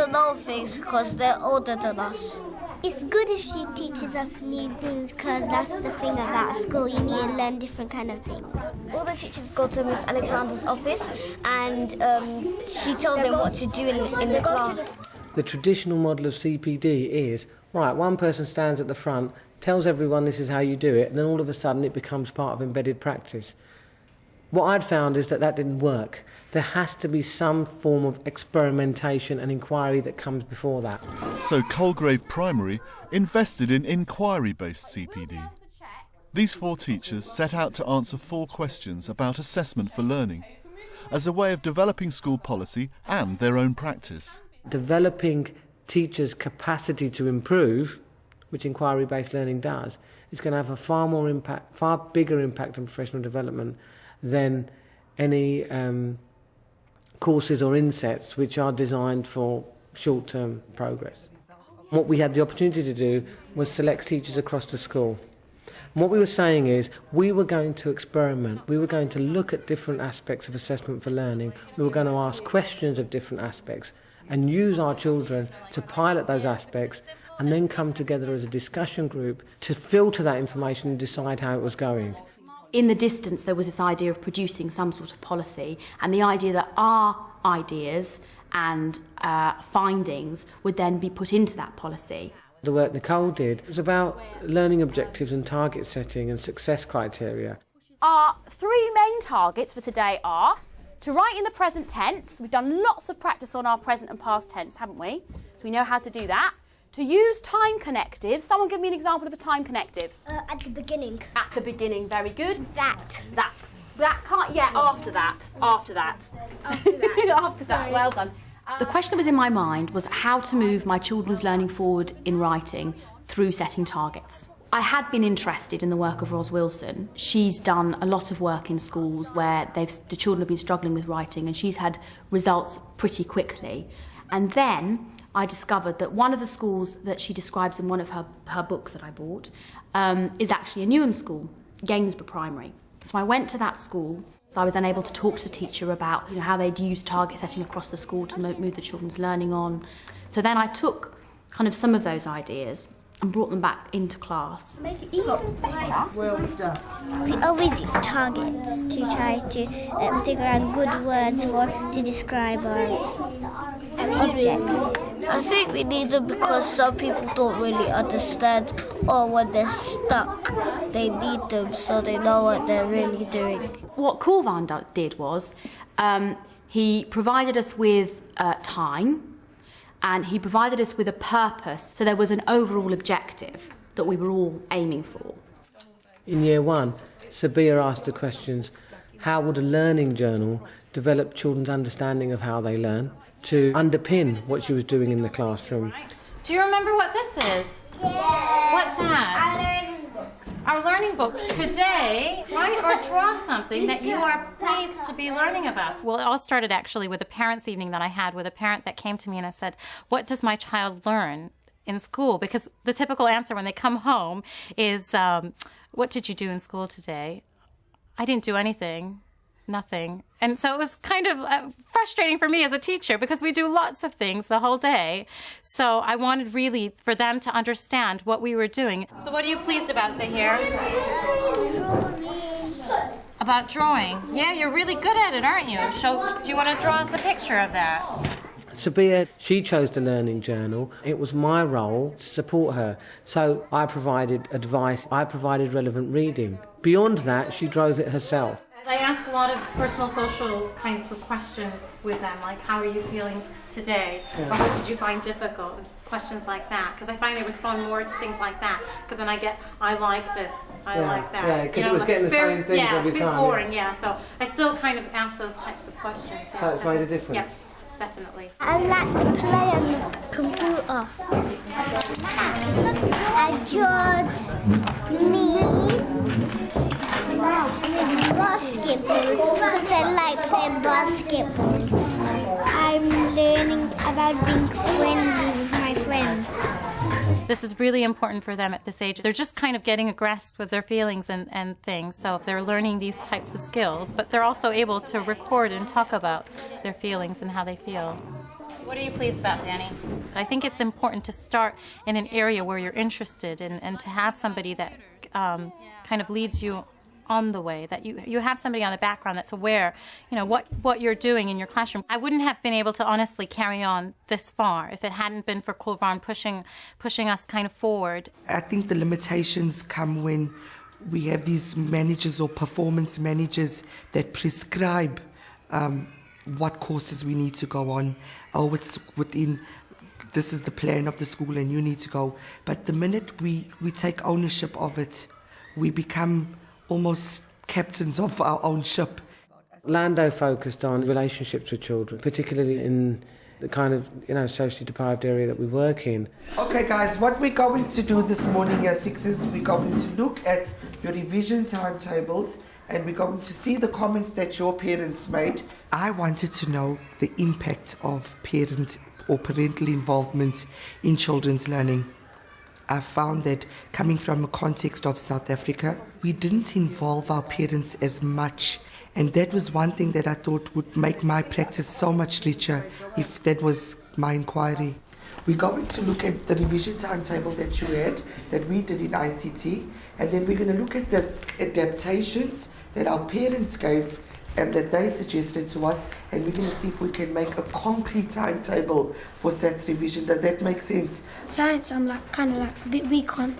to know things because they're older than us. It's good if she teaches us new things because that's the thing about school. You need to learn different kind of things. All the teachers go to Miss Alexander's office and she tells them what to do in the class. The traditional model of CPD is, right, one person stands at the front, tells everyone this is how you do it, and then all of a sudden it becomes part of embedded practice. What I'd found is that didn't work. There has to be some form of experimentation and inquiry that comes before that. So Colgrave Primary invested in inquiry-based CPD. These 4 teachers set out to answer 4 questions about assessment for learning as a way of developing school policy and their own practice. Developing teachers' capacity to improve, which inquiry-based learning does, is going to have a far bigger impact on professional development than any courses or insets which are designed for short-term progress. What we had the opportunity to do was select teachers across the school. And what we were saying is we were going to experiment, we were going to look at different aspects of assessment for learning, we were going to ask questions of different aspects and use our children to pilot those aspects and then come together as a discussion group to filter that information and decide how it was going. In the distance, there was this idea of producing some sort of policy, and the idea that our ideas and findings would then be put into that policy. The work Nicole did was about learning objectives and target setting and success criteria. Our 3 main targets for today are to write in the present tense. We've done lots of practice on our present and past tense, haven't we? So we know how to do that. To use time connectives. Someone give me an example of a time connective. At the beginning. At the beginning, very good. That. That can't, yeah, after that. After that. After that, well done. The question that was in my mind was how to move my children's learning forward in writing through setting targets. I had been interested in the work of Ros Wilson. She's done a lot of work in schools where the children have been struggling with writing, and she's had results pretty quickly. And then I discovered that one of the schools that she describes in one of her books that I bought is actually a Newham school, Gainsborough Primary. So I went to that school. So I was then able to talk to the teacher about how they'd use target setting across the school to move the children's learning on. So then I took kind of some of those ideas and brought them back into class. Make it even better. Well done. We always use targets to try to figure out good words to describe our objects. I think we need them because some people don't really understand, or when they're stuck, they need them so they know what they're really doing. What Kulvan did was he provided us with time, and he provided us with a purpose, so there was an overall objective that we were all aiming for. In year 1, Sabia asked the questions, how would a learning journal develop children's understanding of how they learn to underpin what she was doing in the classroom? Do you remember what this is? Yeah. What's that? Our learning book. Today, write or draw something that you are pleased to be learning about. Well, it all started actually with a parents' evening that I had with a parent that came to me and I said, what does my child learn in school? Because the typical answer when they come home is, what did you do in school today? I didn't do anything. Nothing. And so it was kind of frustrating for me as a teacher because we do lots of things the whole day. So I wanted really for them to understand what we were doing. So what are you pleased about, say here? About drawing. Yeah, you're really good at it, aren't you? So do you want to draw us a picture of that? Sabia, she chose the learning journal. It was my role to support her. So I provided advice, I provided relevant reading. Beyond that, she drove it herself. I ask a lot of personal, social kinds of questions with them, like how are you feeling today? Yeah. Or what did you find difficult? Questions like that, because I find they respond more to things like that, because then I get, I like this, I like that. Yeah, because it was getting the same things every time. Yeah, a bit boring, yeah. So I still kind of ask those types of questions. So it's made a difference? Yeah, definitely. I like to play on the computer. I drew me basketball because I like playing basketball. I'm learning about being friendly with my friends. This is really important for them at this age. They're just kind of getting a grasp of their feelings and things. So they're learning these types of skills, but they're also able to record and talk about their feelings and how they feel. What are you pleased about, Danny? I think it's important to start in an area where you're interested and to have somebody that kind of leads you on the way, that you have somebody on the background that's aware, what you're doing in your classroom. I wouldn't have been able to honestly carry on this far if it hadn't been for Kulvarn pushing us kind of forward. I think the limitations come when we have these managers or performance managers that prescribe what courses we need to go on. Oh, it's within, this is the plan of the school and you need to go. But the minute we take ownership of it, we become almost captains of our own ship. Lando focused on relationships with children, particularly in the kind of, socially deprived area that we work in. Okay guys, what we're going to do this morning at 6 is we're going to look at your revision timetables and we're going to see the comments that your parents made. I wanted to know the impact of parent or parental involvement in children's learning. I found that coming from a context of South Africa, we didn't involve our parents as much. And that was one thing that I thought would make my practice so much richer if that was my inquiry. We're going to look at the revision timetable that you had, that we did in ICT, and then we're going to look at the adaptations that our parents gave and that they suggested to us, and we're going to see if we can make a concrete timetable for SATS revision. Does that make sense? Science, I'm kind of a bit weak on.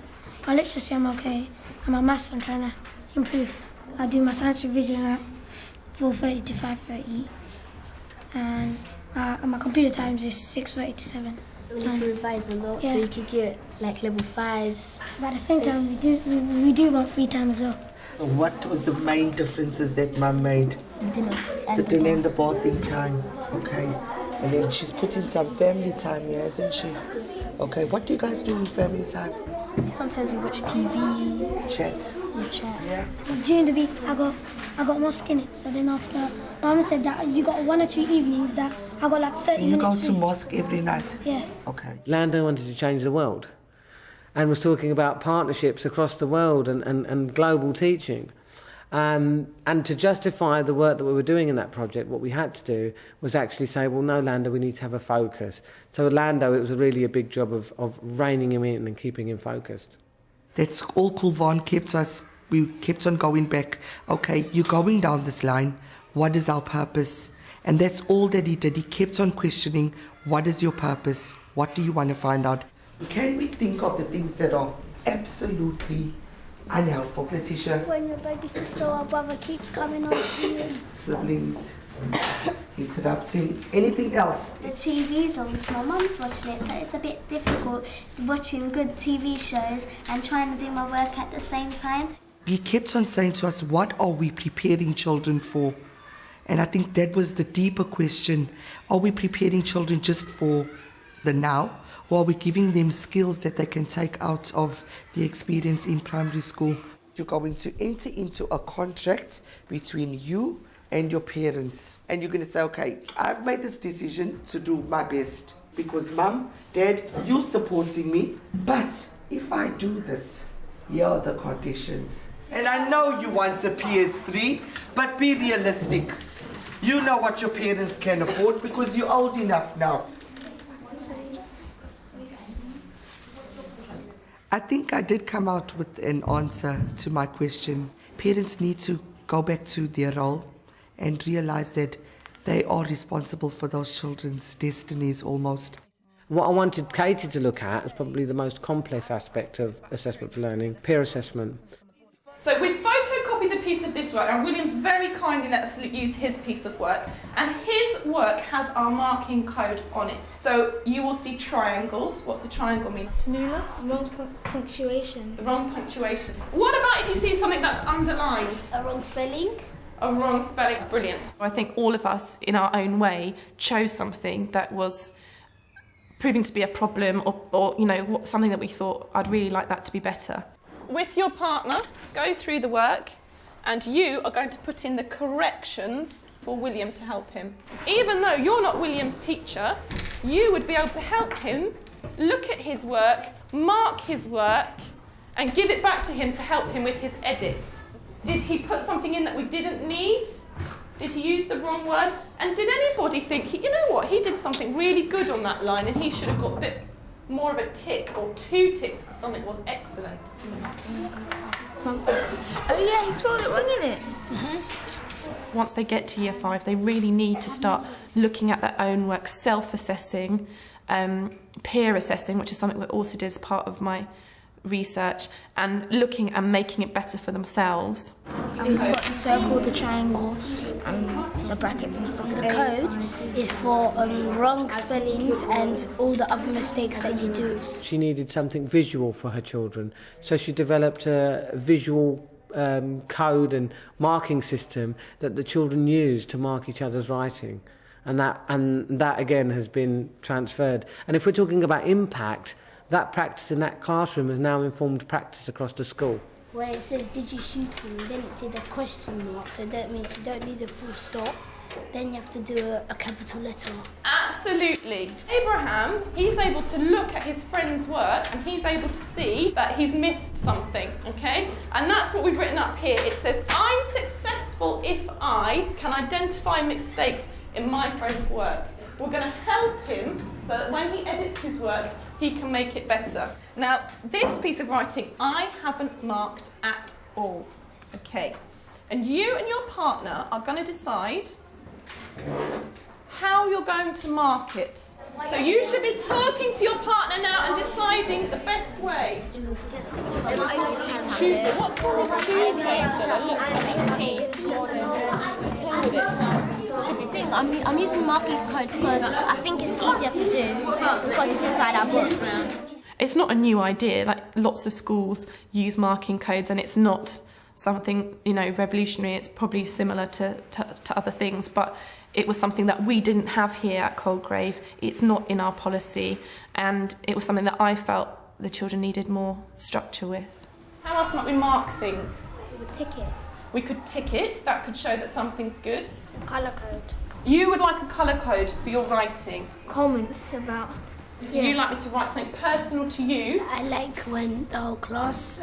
My literacy, I'm okay. And my maths, I'm trying to improve. I do my science revision at 4:30 to 5:30, and my computer times is 6:30 to 7. We need to revise a lot so you could get like level 5s. But at the same time, we do want free time as well. What was the main differences that Mum made? The dinner and the bathing time. Okay. And then she's put in some family time here, hasn't she? Okay, what do you guys do in family time? Sometimes we watch TV. Chat. Yeah. During the week, I got mosque in it. So then after, Mum said that you got 1 or 2 evenings that I got like 30 minutes. So you go to mosque every night? Yeah. Okay. Lando wanted to change the world and was talking about partnerships across the world and global teaching. And to justify the work that we were doing in that project, what we had to do was actually say, well, no, Lando, we need to have a focus. So with Lando, it was really a big job of reining him in and keeping him focused. That's all Kulvarn kept us. We kept on going back. Okay, you're going down this line. What is our purpose? And that's all that he did. He kept on questioning, what is your purpose? What do you want to find out? Can we think of the things that are absolutely unhelpful, Letitia? When your baby sister or brother keeps coming on to you. Siblings, interrupting. Anything else? The TV's on because my mum's watching it, so it's a bit difficult watching good TV shows and trying to do my work at the same time. He kept on saying to us, what are we preparing children for? And I think that was the deeper question. Are we preparing children just for the now? Or are we giving them skills that they can take out of the experience in primary school? You're going to enter into a contract between you and your parents. And you're going to say, okay, I've made this decision to do my best. Because Mum, Dad, you're supporting me. But if I do this, here are the conditions. And I know you want a PS3, but be realistic. You know what your parents can afford because you're old enough now. I think I did come out with an answer to my question. Parents need to go back to their role and realize that they are responsible for those children's destinies almost. What I wanted Katie to look at is probably the most complex aspect of assessment for learning, peer assessment. So we've photocopied a piece of this work, and William's very kindly let us use his piece of work, and his work has our marking code on it. So you will see triangles. What's a triangle mean? Tanula? Wrong punctuation. Wrong punctuation. What about if you see something that's underlined? A wrong spelling. A wrong spelling. Brilliant. I think all of us, in our own way, chose something that was proving to be a problem or something that we thought, I'd really like that to be better. With your partner, go through the work, and you are going to put in the corrections for William to help him. Even though you're not William's teacher, you would be able to help him look at his work, mark his work, and give it back to him to help him with his edit. Did he put something in that we didn't need? Did he use the wrong word? And did anybody think, you know what, he did something really good on that line and he should have got a bit more of a tick or 2 ticks because something was excellent? Something. Oh yeah, he spelled it wrong, innit? Once they get to year 5, they really need to start looking at their own work, self-assessing, peer assessing, which is something that also did as part of my research, and looking and making it better for themselves. We've got the circle, the triangle, and the brackets and stuff. The code is for wrong spellings and all the other mistakes that you do. She needed something visual for her children, so she developed a visual code and marking system that the children use to mark each other's writing, and that again has been transferred. And if we're talking about impact, that practice in that classroom has now informed practice across the school. Where it says, did you shoot him? Then it did a question mark, so that means you don't need a full stop. Then you have to do a capital letter. Absolutely. Abraham, he's able to look at his friend's work and he's able to see that he's missed something, okay? And that's what we've written up here. It says, I'm successful if I can identify mistakes in my friend's work. We're going to help him so that when he edits his work, he can make it better. Now, this piece of writing, I haven't marked at all, okay? And you and your partner are going to decide how you're going to mark it. So you should be talking to your partner now and deciding the best way. Tuesday. What's wrong with Tuesday? I'm using marking code because I think it's easier to do because it's inside our books. It's not a new idea. Like, lots of schools use marking codes, and it's not something, you know, revolutionary. It's probably similar to other things, but it was something that we didn't have here at Coldgrave. It's not in our policy, and it was something that I felt the children needed more structure with. How else might we mark things? We would tick it. We could tick it. That could show that something's good. The colour code. You would like a colour code for your writing. Comments about... So you'd like me to write something personal to you? I like when the whole class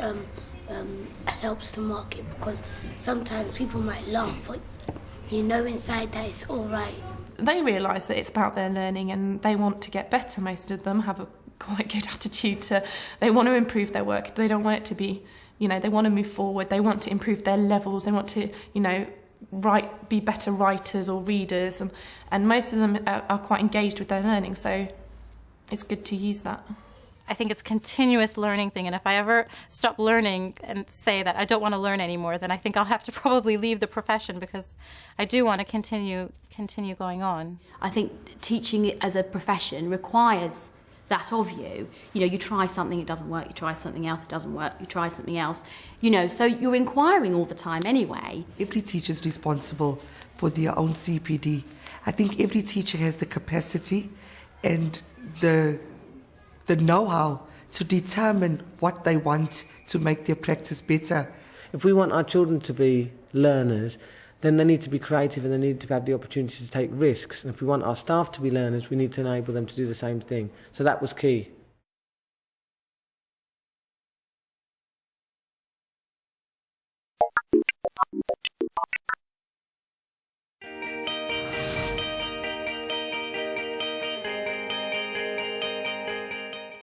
helps to mark it, because sometimes people might laugh, but you know inside that it's all right. They realise that it's about their learning and they want to get better. Most of them have a quite good attitude to, they want to improve their work. They don't want it to be, you know, they want to move forward. They want to improve their levels. They want to, you know, be better writers or readers. And most of them are quite engaged with their learning. So it's good to use that. I think it's a continuous learning thing, and if I ever stop learning and say that I don't want to learn anymore, then I think I'll have to probably leave the profession, because I do want to continue going on. I think teaching it as a profession requires that of you. You know, you try something, it doesn't work, you try something else, it doesn't work, you try something else. You know, so you're inquiring all the time anyway. Every teacher is responsible for their own CPD. I think every teacher has the capacity and the know-how to determine what they want to make their practice better. If we want our children to be learners, then they need to be creative and they need to have the opportunity to take risks. And if we want our staff to be learners, we need to enable them to do the same thing. So that was key.